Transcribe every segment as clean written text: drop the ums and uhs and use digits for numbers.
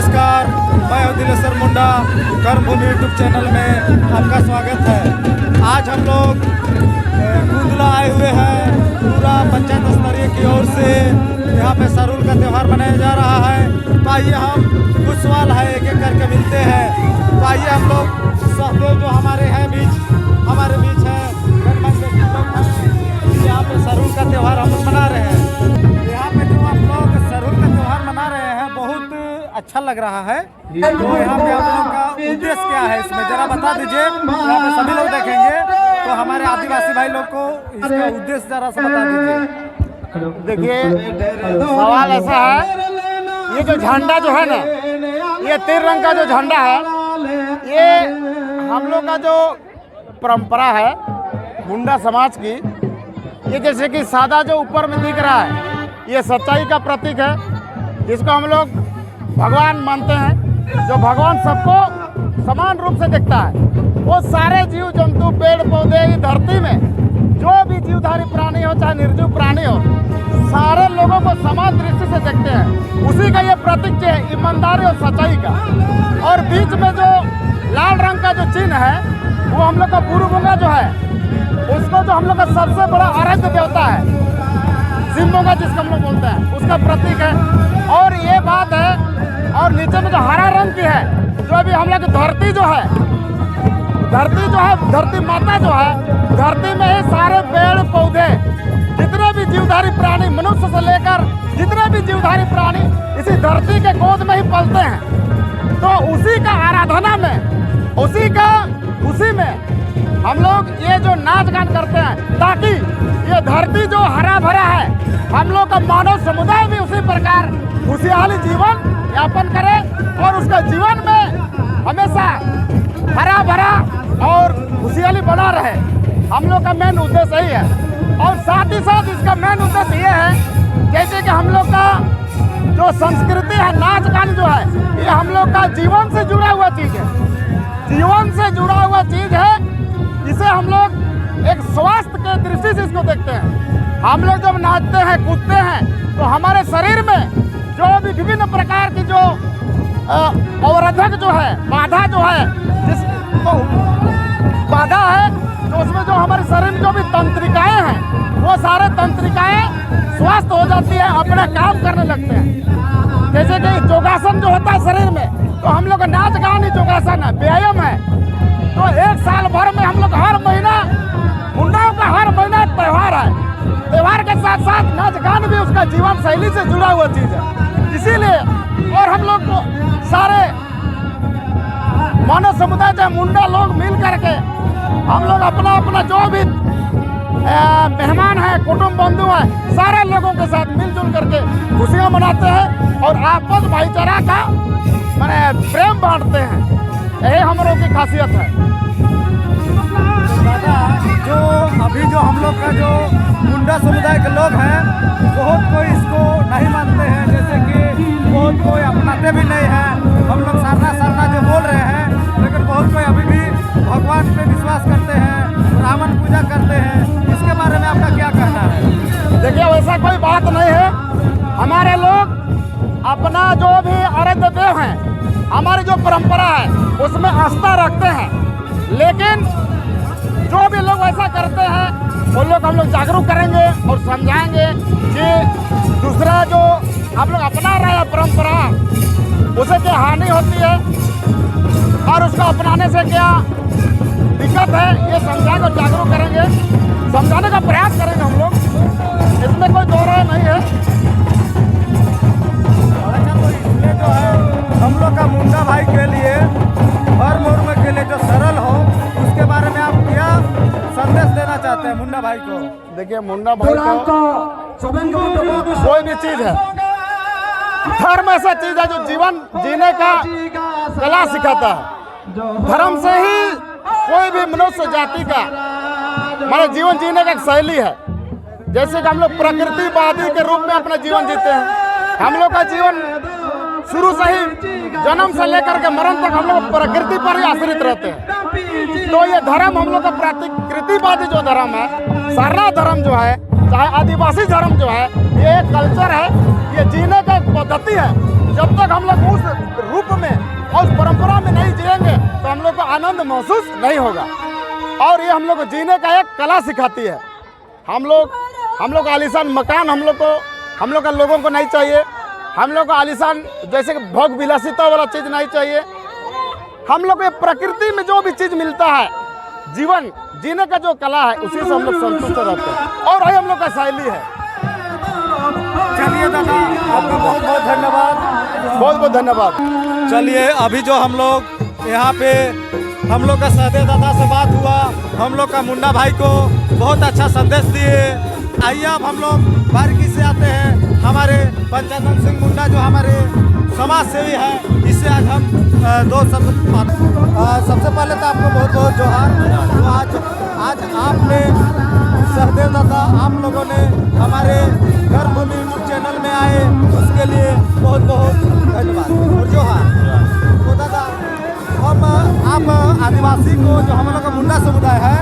नमस्कार, मैं हूं दिलेश्वर मुंडा। कर्मभूमि यूट्यूब चैनल में आपका स्वागत है। आज हम लोग कुंदला आए हुए हैं। पूरा पंचायत स्तरीय की ओर से यहाँ पे सरूल का त्यौहार मनाया जा रहा है। तो आइए हम कुछ सवाल है एक एक करके मिलते हैं। तो आइए हम लोग सहदेव जो हमारे हैं हमारे बीच है, यहाँ पे सरूल का त्यौहार हम लोग मना रहे हैं। यहाँ पे जो आप लोग सरूल का त्यौहार मना रहे हैं बहुत अच्छा लग रहा है। तो यहाँ पे आप लोगों का उद्देश्य क्या है इसमें जरा बता दीजिए। यहाँ पे सभी लोग देखेंगे तो हमारे आदिवासी भाई लोग को इसका उद्देश्य जरा सा बता दीजिए। देखिए सवाल ऐसा है, ये जो झंडा जो है ना, ये 3 रंग का जो झंडा है, ये हम लोग का जो परंपरा है मुंडा समाज की। ये जैसे कि सादा जो ऊपर में दिख रहा है, ये सच्चाई का प्रतीक है, जिसको हम लोग भगवान मानते हैं। जो भगवान सबको समान रूप से देखता है। वो सारे जीव जंतु, पेड़ पौधे, इस धरती में जो भी जीवधारी प्राणी हो चाहे निर्जीव प्राणी हो, सारे लोगों को समान दृष्टि से देखते हैं। उसी का ये प्रतीक है ईमानदारी और सच्चाई का। और बीच में जो लाल रंग का जो चिन्ह है, वो हम लोग का बुरुबुंगा जो है, उसको जो हम लोग का सबसे बड़ा आराध्य देवता है, सिम्बोगा जिसको हम लोग बोलते हैं, उसका प्रतीक है। और ये बात है, और नीचे में जो हरा रंग की है, जो अभी हम लोग धरती जो है, धरती माता जो है, धरती में ही सारे पेड़ पौधे, जितने भी जीवधारी प्राणी, मनुष्य से लेकर जितने भी जीवधारी प्राणी इसी धरती के गोद में ही पलते हैं। तो उसी का आराधना में, उसी में हम लोग ये जो नाच गान करते हैं, ताकि ये धरती जो हरा भरा है, हम लोग का मानव समुदाय भी उसी प्रकार खुशहाली जीवन यापन करे और उसका जीवन में हमेशा हरा भरा और खुशहाली बना रहे। हम लोग का मेन उद्देश्य यही है। और साथ ही साथ इसका मेन उद्देश्य ये है, जैसे कि हम लोग का जो संस्कृति है, नाच गान जो है, ये हम लोग का जीवन से जुड़ा हुआ चीज़ है। जीवन से जुड़ा हुआ चीज़ है। इसे हम लोग एक स्वास्थ्य के दृष्टि से इसको देखते हैं। हम लोग जब नाचते हैं, कूदते हैं, तो हमारे शरीर में जो भी विभिन्न प्रकार की जो अवरोधक जो है, बाधा जो है, जिसको बाधा है, तो उसमें जो हमारे शरीर में जो भी तंत्रिकाएं हैं, वो सारे तंत्रिकाएं स्वस्थ हो जाती है, अपना काम करने लगते हैं। जैसे कि योगासन जो होता है शरीर में, तो हम लोग का नाच गान ही योगासन है, व्यायाम है। तो 1 साल भर में हम लोग हर महीना, मुंडाओं का हर महीना त्यौहार है। त्यौहार के साथ साथ नाच गान भी उसका जीवन शैली से जुड़ा हुआ चीज़ है। इसीलिए और हम लोग को सारे मानव समुदाय चाहे मुंडा लोग मिल करके हम लोग अपना अपना जो भी मेहमान है, कुटुंब बंधु है, सारे लोगों के साथ मिलजुल करके खुशियाँ मनाते हैं और आपस भाईचारा का माने प्रेम बांटते हैं। यही हम लोग की खासियत है। दादा, जो अभी जो हम लोग का जो मुंडा समुदाय के लोग हैं, बहुत कोई इसको नहीं मानते हैं, जैसे कि बहुत कोई अपनाते भी नहीं हैं। हम लोग सरना जो बोल रहे हैं, लेकिन बहुत कोई अभी भी भगवान पे विश्वास करते हैं, ब्राह्मण पूजा करते हैं। इसके बारे में आपका क्या कहना है? देखिए, वैसा कोई बात नहीं है। हमारे लोग अपना जो भी आराध्य देव हैं, हमारी जो परंपरा है, उसमें आस्था रखते हैं। लेकिन जो भी लोग ऐसा करते हैं, वो लोग हम लोग जागरूक करेंगे और समझाएंगे कि दूसरा जो हम लोग अपना रहे हैं परंपरा, उसे क्या हानि होती है और उसको अपनाने से क्या दिक्कत है, ये समझाएंगे और जागरूक करेंगे, समझाने का प्रयास करेंगे हम लोग। इसमें कोई दो राय नहीं है। अच्छा, तो इसमें जो है हम लोग का मुंडा भाई के लिए, हर मुर्म के लिए जो सरल हो, उसके बारे में आप क्या संदेश देना चाहते हैं मुंडा भाई को? देखिए, मुंडा भाई को कोई भी चीज़ है, धर्म ऐसा चीज़ है जो जीवन जीने का कला सिखाता है। धर्म से ही कोई भी मनुष्य जाति का माने जीवन जीने का एक शैली है। जैसे कि हम लोग प्रकृतिवादी के रूप में अपना जीवन जीते हैं। हम लोग का जीवन शुरू से ही जन्म से लेकर के मरण तक हम लोग प्रकृति पर ही आश्रित रहते हैं। तो ये धर्म हम लोग का प्रकृतिवादी जो धर्म है, सरना धर्म जो है, चाहे आदिवासी धर्म जो है, ये एक कल्चर है, ये जीने का एक पद्धति है, जब तक हम लोग उस रूप में और उस परंपरा में नहीं जिएंगे तो हम लोग को आनंद महसूस नहीं होगा। और ये हम लोग को जीने का एक कला सिखाती है। हम लोग आलीशान मकान हम लोग का लोगों को नहीं चाहिए। हम लोग को आलीशान जैसे कि भोग विलासिता वाला चीज़ नहीं चाहिए। हम लोग को प्रकृति में जो भी चीज़ मिलता है, जीवन जीने का जो कला है, उसी से हम लोग संतुष्ट रहते हैं और वही हम लोग का शैली है। चलिए दादा, आपका बहुत बहुत धन्यवाद। बहुत बहुत धन्यवाद। चलिए, अभी जो हम लोग यहाँ पे हम लोग का सहदेव दादा से बात हुआ, हम लोग का मुन्ना भाई को बहुत अच्छा संदेश दिए। आइए अब हम लोग बारीकी से आते हैं हमारे पंचानन सिंह मुंडा जो हमारे समाज सेवी है, इससे आज हम दो शब्द सबसे पहले तो आपको बहुत बहुत जोहार। तो आज आपने सहदेव दादा, आप लोगों ने हमारे कर्मभूमि यूट्यूब चैनल में आए, उसके लिए बहुत बहुत धन्यवाद और जोहार। तो दादा, हम आप आदिवासी को जो हम लोग का मुंडा समुदाय है,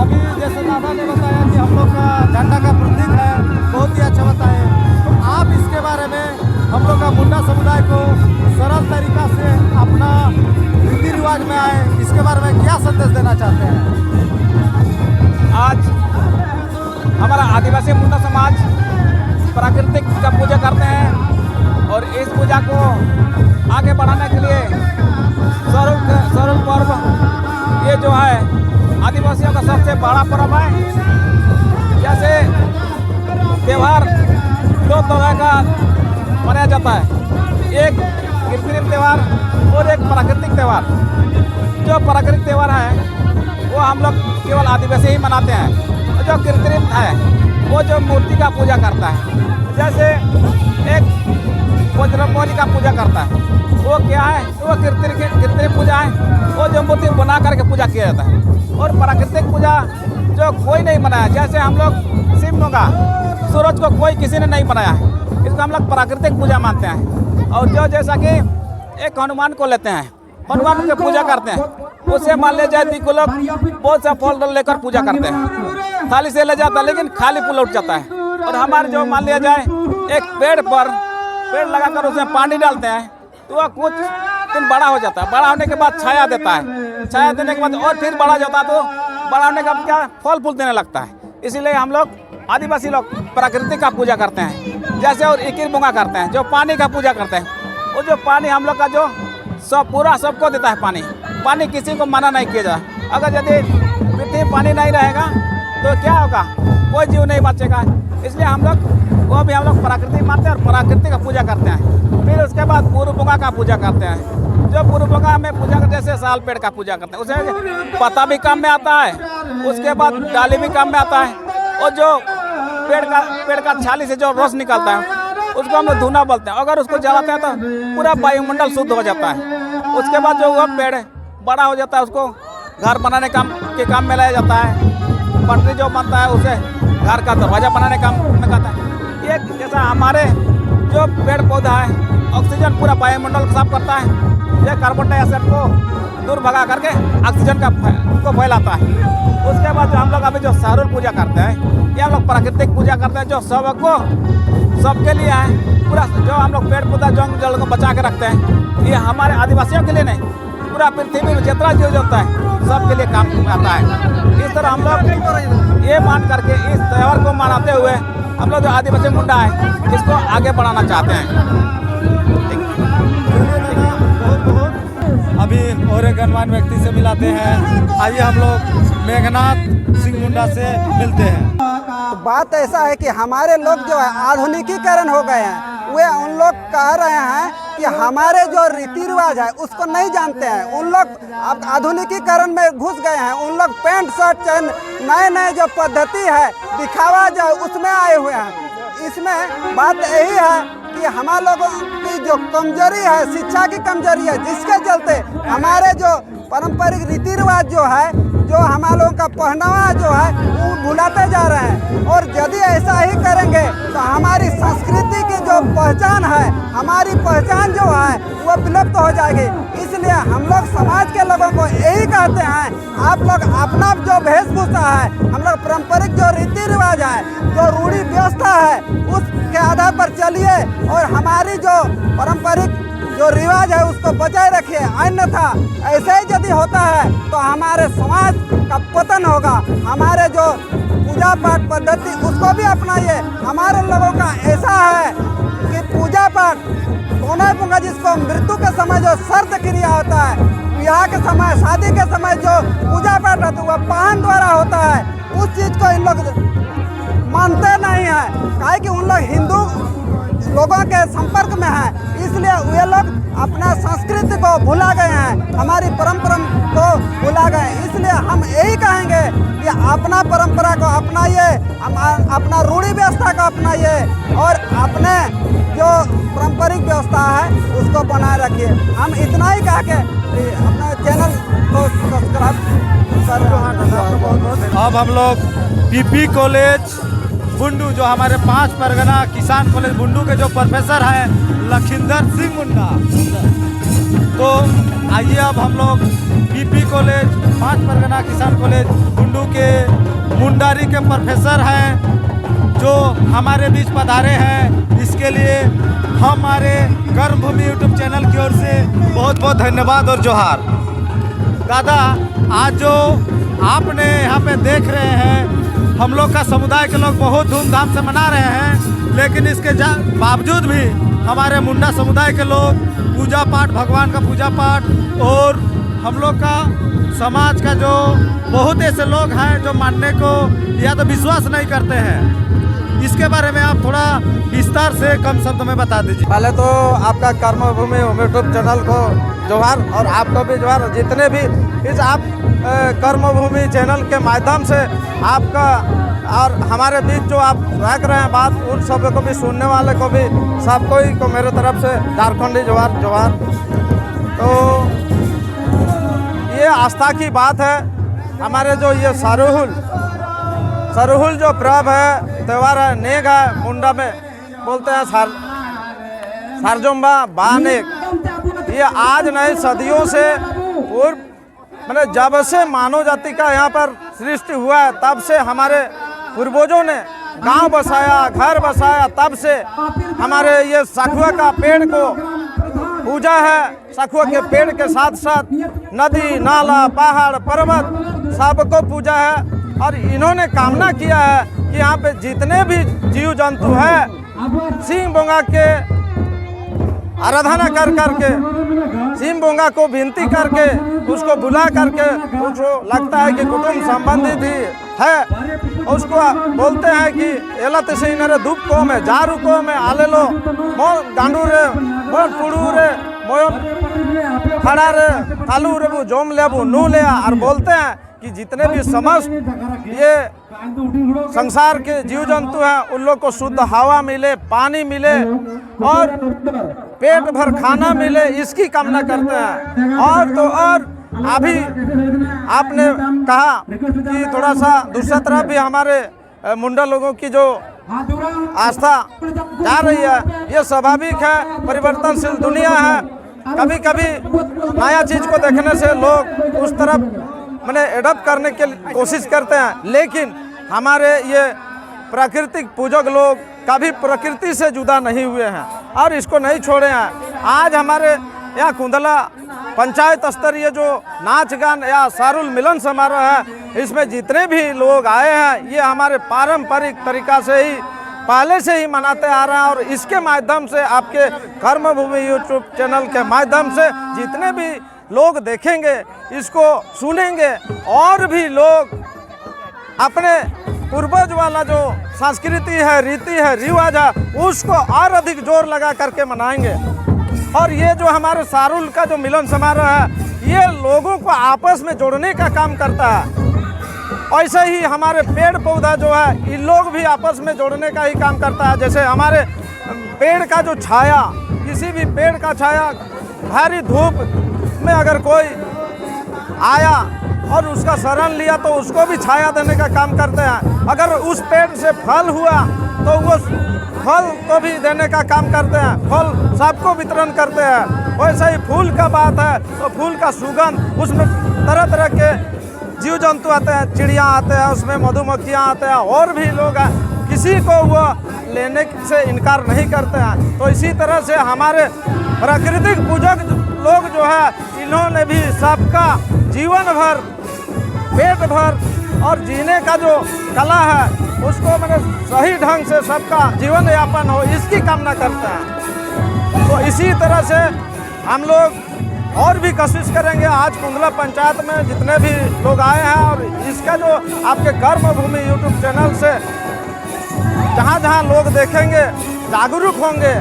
अभी जैसे दादा ने बताया कि हम लोग का झंडा का प्रतीक है, बहुत ही अच्छा बताए। तो आप इसके बारे में हम लोग का मुंडा समुदाय को सरल तरीका से अपना रीति रिवाज में आए, इसके बारे में क्या संदेश देना चाहते हैं? आज हमारा आदिवासी मुंडा समाज प्राकृतिक का पूजा करते हैं और इस पूजा को आगे बढ़ाने के लिए स्वरूप पर्व ये जो है आदिवासियों का सबसे बड़ा पर्व है। जैसे त्यौहार दो तरह का मनाया जाता है, एक कृत्रिम त्यौहार और एक प्राकृतिक त्यौहार। जो प्राकृतिक त्यौहार है वो हम लोग केवल आदिवासी ही मनाते हैं, और जो कृत्रिम है वो जो मूर्ति का पूजा करता है, जैसे एक वज्रमौली का पूजा करता है, वो क्या है, वो कृत्रिम पूजा है, वो जो मूर्ति बना करके पूजा किया जाता है। और प्राकृतिक पूजा जो कोई नहीं बनाया, जैसे हम लोग शिव का सूरज को कोई किसी ने नहीं बनाया है, इसको हम लोग प्राकृतिक पूजा मानते हैं। और जो जैसा कि एक हनुमान को लेते हैं, हनुमान की पूजा करते हैं, उसे मान ले जाए कि लोग बहुत सा फल लेकर पूजा करते हैं, थाली से ले जाता है लेकिन खाली फूल उठ जाता है। और हमारे जो मान लिया जाए एक पेड़ लगाकर उसमें पानी डालते हैं तो वह कुछ दिन बड़ा हो जाता है, बड़ा होने के बाद छाया देता है, छाया देने के बाद और फिर बड़ा जाता है, तो बड़ा होने के बाद क्या फल फूल देने लगता है। इसीलिए हम लोग आदिवासी लोग प्रकृति का पूजा करते हैं। जैसे और इकिर बुंगा करते हैं, जो पानी का पूजा करते हैं, वो जो पानी हम लोग का जो पूरा सबको देता है। पानी किसी को मना नहीं किया जाए। अगर यदि पृथ्वी पानी नहीं रहेगा तो क्या होगा, कोई जीव नहीं बचेगा। इसलिए हम लोग प्रकृति मानते हैं और प्रकृति का पूजा करते हैं। फिर उसके बाद बुरुबुंगा का पूजा करते हैं। जो बुरुबुंगा में पूजा करते हैं, जैसे साल पेड़ का पूजा करते हैं, उसे पत्ता भी काम में आता है, उसके बाद डाली भी काम में आता है, और जो पेड़ का छाली से जो रस निकलता है उसको हम लोग धुना बोलते हैं। अगर उसको जलाते हैं तो पूरा वायुमंडल शुद्ध हो जाता है। उसके बाद जो वह पेड़ बड़ा हो जाता है, उसको घर बनाने के काम में लाया जाता है। पटरी जो बनता है उसे घर का दरवाजा बनाने काम में करता है। ये जैसा हमारे जो पेड़ पौधा है, ऑक्सीजन पूरा वायुमंडल को साफ करता है, यह कार्बन डाइऑक्साइड को दूर भगा करके ऑक्सीजन को फैलाता है। उसके बाद जो हम लोग अभी जो सारुल पूजा करते हैं, ये हम लोग प्राकृतिक पूजा करते हैं, जो सबके लिए है। पूरा जो हम लोग पेड़ पौधा जंगल को बचा के रखते हैं, ये हमारे आदिवासियों के लिए नहीं, पूरा पृथ्वी में जितना जीव जंतु है सबके लिए काम आता है। इस तरह हम लोग ये मान करके इस त्यौहार को मनाते हुए हम लोग जो आदिवासी मुंडा है इसको आगे बढ़ाना चाहते हैं। अभी और एक गणमान्य व्यक्ति से मिलाते हैं। आइए हम लोग मेघनाथ सिंह मुंडा से मिलते हैं। तो बात ऐसा है कि हमारे लोग जो है आधुनिकीकरण हो गए हैं। वे उन लोग कह रहे हैं कि हमारे जो रीति रिवाज है उसको नहीं जानते हैं। उन लोग अब आधुनिकीकरण में घुस गए हैं। उन लोग पैंट शर्ट नए जो पद्धति है दिखावा जो उसमें आए हुए हैं। इसमें बात यही है कि हमारे लोगों की जो कमजोरी है, शिक्षा की कमजोरी है, जिसके चलते हमारे जो पारंपरिक रीति रिवाज जो है, जो हमारे लोगों का पहनावा जो है वो भुलाते जा रहे हैं। और यदि ऐसा ही करेंगे तो हमारी संस्कृति की जो पहचान है, हमारी पहचान जो है वो विलुप्त हो जाएगी। इसलिए हम लोग समाज के लोगों को यही कहते हैं, आप लोग अपना जो वेशभूषा है, हम लोग पारंपरिक जो रीति रिवाज है, जो रूढ़ी व्यवस्था है, उसके के आधार पर चलिए और हमारी जो पारंपरिक जो रिवाज है उसको बचाए रखिए। अन्यथा ऐसे ही यदि होता है तो हमारे समाज का पतन होगा। हमारे जो पूजा पाठ पद्धति उसको भी अपनाइए। हमारे लोगों का ऐसा है कि पूजा पाठ सोना पूंगा, जिसको मृत्यु के समय जो शर्त क्रिया होता है, ब्याह के समय, शादी के समय जो पूजा पाठ होता है वह पान द्वारा होता है। उस चीज़ को इन लोग मानते नहीं हैं, काहे कि उन लोग हिंदू लोगों के संपर्क में हैं, इसलिए वे लोग अपना संस्कृति को भुला गए हैं, हमारी परंपरा को भुला गए। इसलिए हम यही कहेंगे कि अपना परंपरा को अपनाइए, अपना रूढ़ी व्यवस्था को अपनाइए और अपने जो पारंपरिक व्यवस्था है उसको बनाए रखिए। हम इतना ही कह के अपने चैनल को सब्सक्राइब कर रहे हैं। अब हम लोग पीपी कॉलेज बुंडू, जो हमारे 5 परगना किसान कॉलेज बुंडू के जो प्रोफेसर हैं लखिंदर सिंह मुंडा, तो आइए अब हम लोग पीपी कॉलेज 5 परगना किसान कॉलेज बुंडू के मुंडारी के प्रोफेसर हैं जो हमारे बीच पधारे हैं। इसके लिए हमारे कर्मभूमि यूट्यूब चैनल की ओर से बहुत बहुत धन्यवाद और जोहार। दादा, आज जो आपने यहाँ पे देख रहे हैं, हम लोग का समुदाय के लोग बहुत धूमधाम से मना रहे हैं, लेकिन इसके बावजूद भी हमारे मुंडा समुदाय के लोग पूजा पाठ, भगवान का पूजा पाठ, और हम लोग का समाज का जो बहुत ऐसे लोग हैं जो मानने को या तो विश्वास नहीं करते हैं। इसके बारे में आप थोड़ा विस्तार से कम शब्द में बता दीजिए। पहले तो आपका कर्मभूमि यूट्यूब चैनल को जोहार, और आपको भी जोहार। जितने भी इस आप कर्मभूमि चैनल के माध्यम से आपका और हमारे बीच जो आप रख रहे हैं बात, उन सब को भी, सुनने वाले को भी, सबको ही को मेरे तरफ से झारखंडी जोहार जोहार। तो ये आस्था की बात है। हमारे जो ये सरुहुल जो पर्व है, त्यौहार है, नेग है, मुंडा में बोलते हैं सारजोम्बा बानेग। ये आज नहीं, सदियों से पूर्व, मतलब जब से मानव जाति का यहाँ पर सृष्टि हुआ है तब से हमारे पूर्वजों ने गांव बसाया, घर बसाया, तब से हमारे ये सखुआ का पेड़ को पूजा है। सखुआ के पेड़ के साथ साथ नदी, नाला, पहाड़, पर्वत सबको पूजा है। और इन्होंने कामना किया है कि यहाँ पे जितने भी जीव जंतु हैं, सिंह बोंगा के आराधना कर करके, सिंह बोंगा को विनती करके, उसको बुला करके, उसको लगता है कि कुटुंब संबंधित ही है, उसको बोलते हैं कि एला तसे इनरे धूप को में, जारू को में, आले लो मो गांडू रे, मो टुड़ू रे, मो खड़ा रे, थालू रे, वो जोम ले, वो नू ले। और बोलते हैं कि जितने भी समस्त ये संसार के जीव जंतु हैं, उन लोग को शुद्ध हवा मिले, पानी मिले और पेट भर खाना मिले, इसकी कामना करते हैं। और तो और अभी आपने कहा कि थोड़ा सा दूसरा तरफ भी हमारे मुंडा लोगों की जो आस्था जा रही है, ये स्वाभाविक है, परिवर्तनशील दुनिया है। कभी कभी नया चीज़ को देखने से लोग उस तरफ मैंने एडप्ट करने की कोशिश करते हैं, लेकिन हमारे ये प्राकृतिक पूजक लोग कभी प्रकृति से जुदा नहीं हुए हैं और इसको नहीं छोड़े हैं। आज हमारे यहाँ कुंदला पंचायत स्तरीय जो नाच गान या सारुल मिलन समारोह है, इसमें जितने भी लोग आए हैं, ये हमारे पारंपरिक तरीका से ही पहले से ही मनाते आ रहे हैं। और इसके माध्यम से आपके कर्मभूमि यूट्यूब चैनल के माध्यम से जितने भी लोग देखेंगे, इसको सुनेंगे, और भी लोग अपने पूर्वज वाला जो संस्कृति है, रीति है, रिवाज है, उसको और अधिक जोर लगा करके मनाएंगे। और ये जो हमारे सारुल का जो मिलन समारोह है, ये लोगों को आपस में जोड़ने का काम करता है। ऐसे ही हमारे पेड़ पौधा जो है, इन लोग भी आपस में जोड़ने का ही काम करता है। जैसे हमारे पेड़ का जो छाया, किसी भी पेड़ का छाया, भारी धूप में अगर कोई आया और उसका शरण लिया तो उसको भी छाया देने का काम करते हैं। अगर उस पेड़ से फल हुआ तो वो फल को भी देने का काम करते हैं, फल सबको वितरण करते हैं। वैसे ही फूल का बात है तो फूल का सुगंध, उसमें तरह तरह के जीव जंतु आते हैं, चिड़िया आते हैं, उसमें मधुमक्खियाँ आते हैं, और भी लोग हैं। किसी को वो लेने से इनकार नहीं करते हैं। तो इसी तरह से हमारे प्राकृतिक पूजक लोग जो है, इन्होंने भी सबका जीवन भर पेट भर और जीने का जो कला है उसको मैंने सही ढंग से सबका जीवन यापन हो, इसकी कामना करते हैं। तो इसी तरह से हम लोग और भी कोशिश करेंगे। आज कुंदला पंचायत में जितने भी लोग आए हैं और इसका जो आपके कर्मभूमि यूट्यूब चैनल से जहाँ जहाँ लोग देखेंगे, जागरूक होंगे,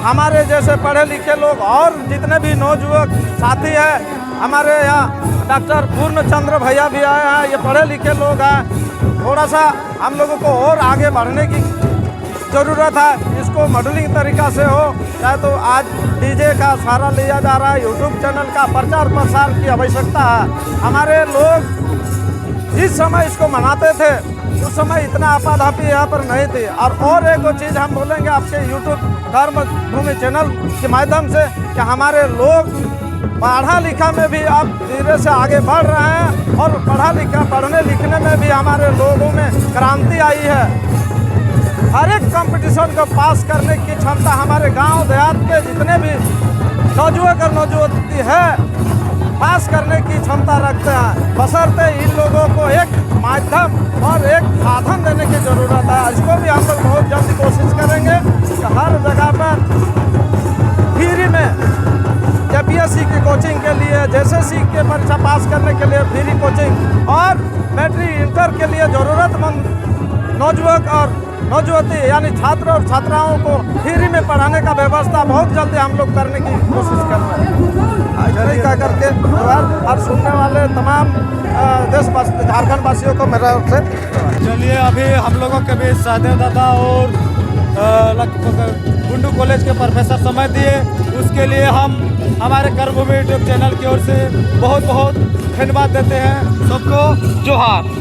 हमारे जैसे पढ़े लिखे लोग और जितने भी नौजुवक साथी हैं, हमारे यहाँ डॉक्टर पूर्णचंद्र भैया भी आए हैं, ये पढ़े लिखे लोग हैं। थोड़ा सा हम लोगों को और आगे बढ़ने की ज़रूरत है। इसको मॉडलिंग तरीका से हो, चाहे तो आज डीजे का सहारा लिया जा रहा है, यूट्यूब चैनल का प्रचार प्रसार की आवश्यकता है। हमारे लोग जिस समय इसको मनाते थे उस समय इतना आपाधापी यहाँ पर नहीं थी। और एक चीज़ हम बोलेंगे आपके यूट्यूब कर्मभूमि चैनल के माध्यम से कि हमारे लोग पढ़ा लिखा में भी अब धीरे से आगे बढ़ रहे हैं और पढ़ने लिखने में भी हमारे लोगों में क्रांति आई है। हर एक कंपटीशन को पास करने की क्षमता हमारे गांव देहात के जितने भी नौजुवक और नौजुवती है पास करने की क्षमता रखते हैं, बशर्ते इन लोगों को एक माध्यम और एक साधन देने की ज़रूरत है। इसको भी हम लोग बहुत जल्द कोशिश करेंगे कि हर जगह पर फ्री में APSC की कोचिंग के लिए, JSC के परीक्षा पास करने के लिए फ्री कोचिंग और मैट्रिक इंटर के लिए ज़रूरतमंद नौजुवक और नौजुवती यानी छात्र और छात्राओं को फ्री में पढ़ाने का व्यवस्था बहुत जल्दी हम लोग करने की कोशिश कर रहे हैं। यही कह करके और सुनने वाले तमाम देशवासी झारखंड वासियों को मेरा ओर से चलिए, अभी हम लोगों के बीच सहदेव दादा और गुंडू कॉलेज के प्रोफेसर समय दिए, उसके लिए हम हमारे कर्मभूमि यूट्यूब चैनल की ओर से बहुत बहुत धन्यवाद देते हैं। सबको जोहार।